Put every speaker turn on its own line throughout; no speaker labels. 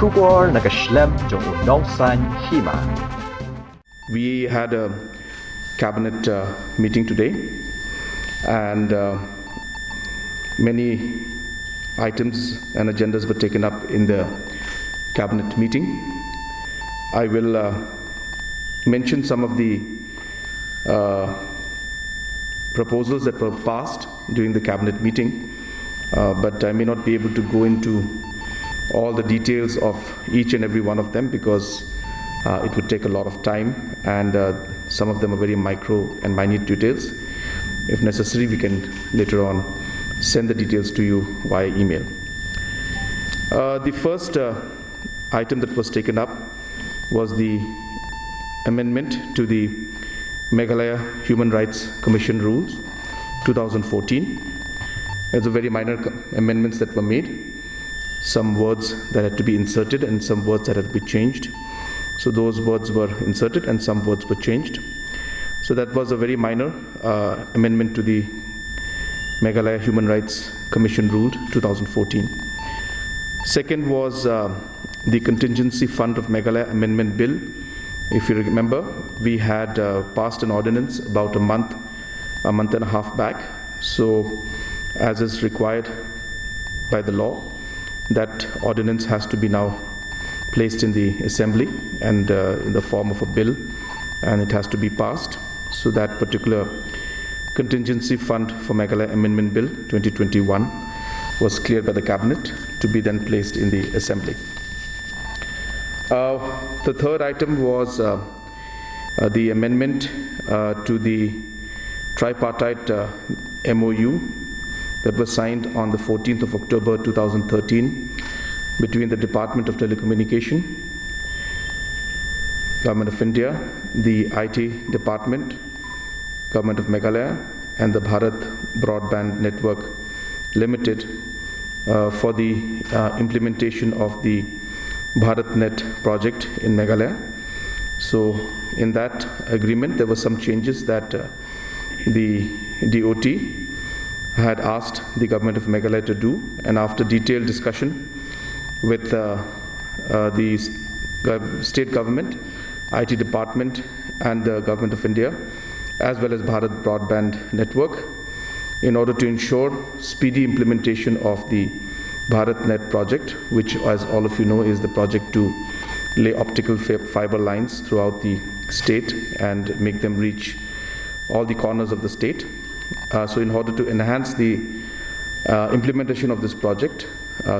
Shubor nagaslem jong udongsan Hima.
We had a cabinet meeting today, and many items and agendas were taken up in the cabinet meeting. I will mention some of the proposals that were passed during the cabinet meeting, but I may not be able to go into all the details of each and every one of them because it would take a lot of time, and some of them are very micro and minute details. If necessary, we can later on send the details to you via email. The first item that was taken up was the amendment to the Meghalaya Human Rights Commission Rules 2014. There's a very minor amendments that were made. Some words that had to be inserted and some words that had to be changed. So those words were inserted and some words were changed. So that was a very minor amendment to the Meghalaya Human Rights Commission Rule 2014. Second was the Contingency Fund of Meghalaya Amendment Bill. If you remember, we had passed an ordinance about a month and a half back. So as is required by the law, that ordinance has to be now placed in the assembly and in the form of a bill, and it has to be passed. So that particular Contingency Fund for Meghalaya Amendment Bill 2021 was cleared by the cabinet to be then placed in the assembly. The third item was the amendment to the tripartite MOU that was signed on the 14th of October 2013 between the Department of Telecommunication, Government of India, the IT Department, Government of Meghalaya, and the Bharat Broadband Network Limited for the implementation of the BharatNet project in Meghalaya. So in that agreement, there were some changes that the DOT had asked the Government of Meghalaya to do, and after detailed discussion with the state government, IT department, and the Government of India, as well as Bharat Broadband Network, in order to ensure speedy implementation of the BharatNet project, which, as all of you know, is the project to lay optical fiber lines throughout the state and make them reach all the corners of the state. So in order to enhance the implementation of this project,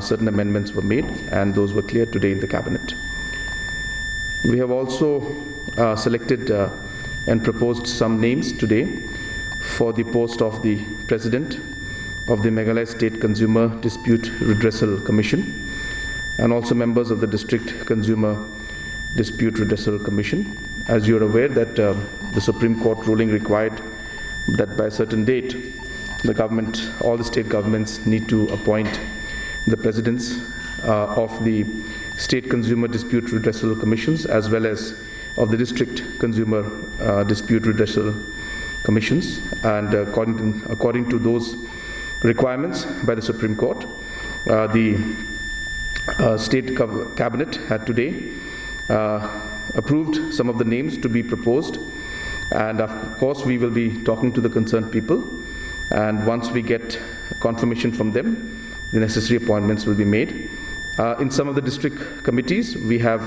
certain amendments were made, and those were cleared today in the cabinet. We have also selected and proposed some names today for the post of the President of the Meghalaya State Consumer Dispute Redressal Commission, and also members of the District Consumer Dispute Redressal Commission. As you are aware that the Supreme Court ruling required that by a certain date, the government, all the state governments need to appoint the presidents of the State Consumer Dispute Redressal Commissions as well as of the District Consumer Dispute Redressal Commissions. And according to those requirements by the Supreme Court, the State Cabinet had today approved some of the names to be proposed, and of course we will be talking to the concerned people, and once we get confirmation from them, the necessary appointments will be made. In some of the district committees, we have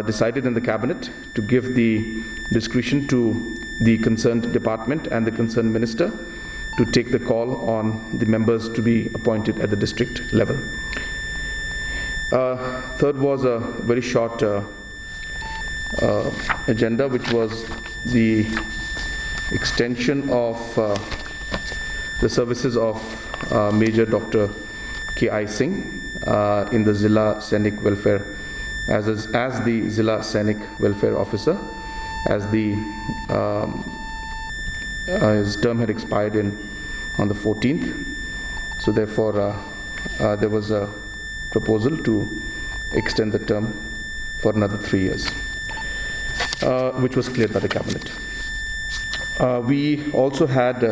decided in the cabinet to give the discretion to the concerned department and the concerned minister to take the call on the members to be appointed at the district level. Third was a very short agenda, which was the extension of the services of Major Dr. K.I. Singh in the Jylla Sainik Welfare as the Jylla Sainik Welfare Officer, as the his term had expired on the 14th. So therefore there was a proposal to extend the term for another 3 years, which was cleared by the cabinet. We also had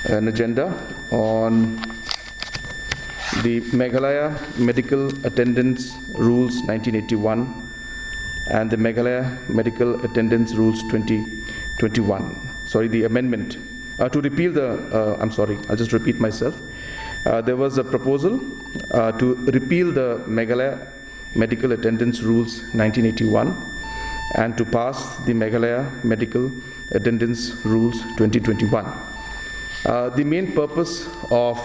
an agenda on the Meghalaya Medical Attendance Rules 1981 and the Meghalaya Medical Attendance Rules 2021. Sorry, the amendment. To repeal the, I'm sorry, I'll just repeat myself. There was a proposal to repeal the Meghalaya Medical Attendance Rules 1981 and to pass the Meghalaya Medical Attendance Rules 2021. The main purpose of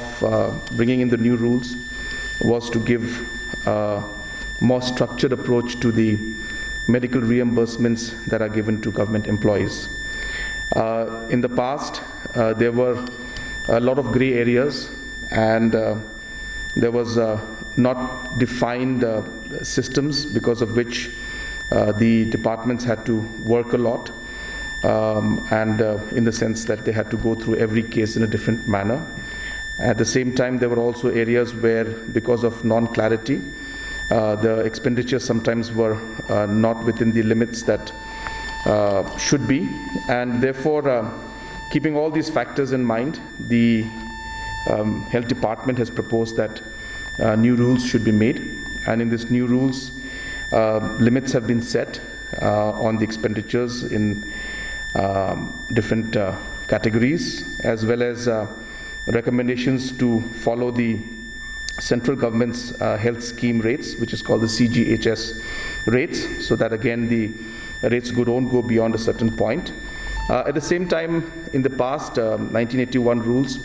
bringing in the new rules was to give a more structured approach to the medical reimbursements that are given to government employees. In the past, there were a lot of gray areas, and there was not defined systems, because of which the departments had to work a lot, and in the sense that they had to go through every case in a different manner. At the same time, there were also areas where, because of non-clarity, the expenditures sometimes were not within the limits that should be, and therefore, keeping all these factors in mind, the Health Department has proposed that new rules should be made, and in these new rules, limits have been set on the expenditures in different categories, as well as recommendations to follow the central government's health scheme rates, which is called the CGHS rates, so that again the rates don't go beyond a certain point. At the same time, in the past 1981 rules,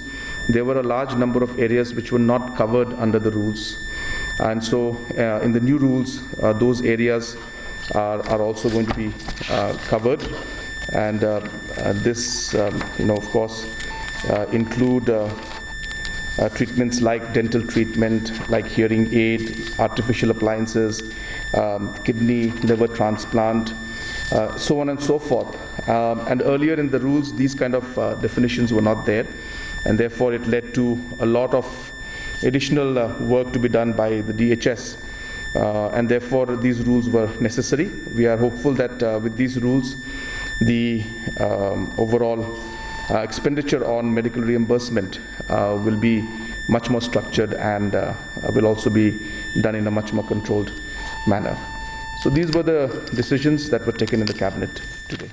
there were a large number of areas which were not covered under the rules, and so in the new rules, those areas are also going to be covered, and this, of course, include treatments like dental treatment, like hearing aid, artificial appliances, kidney, liver transplant, so on and so forth. And earlier in the rules, these kind of definitions were not there, and therefore it led to a lot of additional work to be done by the DHS, and therefore these rules were necessary. We are hopeful that with these rules, the overall expenditure on medical reimbursement will be much more structured and will also be done in a much more controlled manner. So these were the decisions that were taken in the cabinet today.